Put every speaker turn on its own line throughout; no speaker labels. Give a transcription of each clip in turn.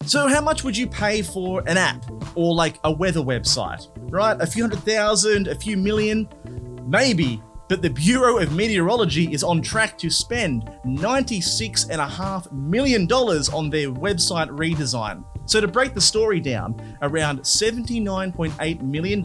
So how much would you pay for an app or like a weather website, right? A few $100,000, a few million? Maybe, but the Bureau of Meteorology is on track to spend $96.5 million on their website redesign. So to break the story down, around $79.8 million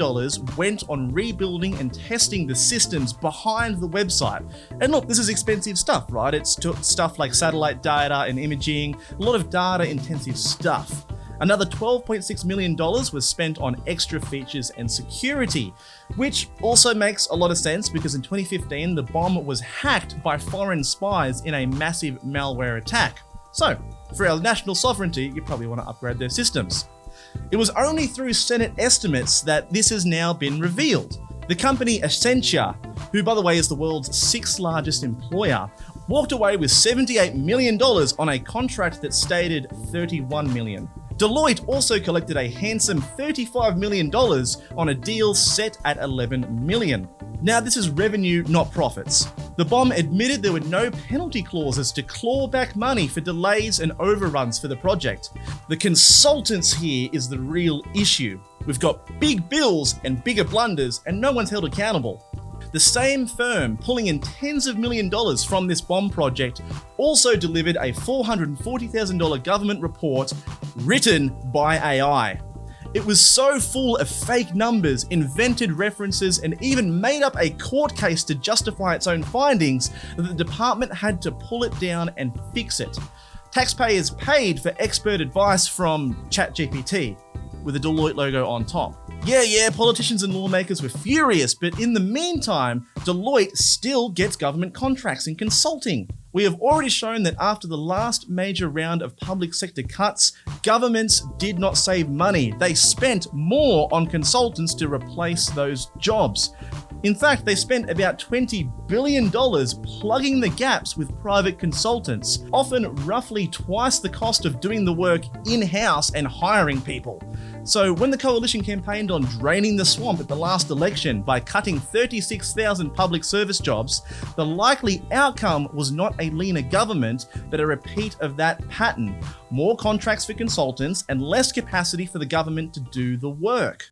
went on rebuilding and testing the systems behind the website. And look, this is expensive stuff, right? It's stuff like satellite data and imaging, a lot of data intensive stuff. Another $12.6 million was spent on extra features and security, which also makes a lot of sense because in 2015, the BOM was hacked by foreign spies in a massive malware attack. So, for our national sovereignty, you probably want to upgrade their systems. It was only through Senate estimates that this has now been revealed. The company Accenture, who by the way is the world's 6th largest employer, walked away with $78 million on a contract that stated $31 million. Deloitte also collected a handsome $35 million on a deal set at $11 million. Now this is revenue, not profits. The BOM admitted there were no penalty clauses to claw back money for delays and overruns for the project. The consultants here is the real issue. We've got big bills and bigger blunders and no one's held accountable. The same firm pulling in tens of million dollars from this BOM project also delivered a $440,000 government report written by AI. It was so full of fake numbers, invented references, and even made up a court case to justify its own findings that the department had to pull it down and fix it. Taxpayers paid for expert advice from ChatGPT with a Deloitte logo on top. Yeah, politicians and lawmakers were furious, but in the meantime, Deloitte still gets government contracts in consulting. We have already shown that after the last major round of public sector cuts, governments did not save money. They spent more on consultants to replace those jobs. In fact, they spent about $20 billion plugging the gaps with private consultants, often roughly twice the cost of doing the work in-house and hiring people. So when the coalition campaigned on draining the swamp at the last election by cutting 36,000 public service jobs, the likely outcome was not a leaner government, but a repeat of that pattern. More contracts for consultants and less capacity for the government to do the work.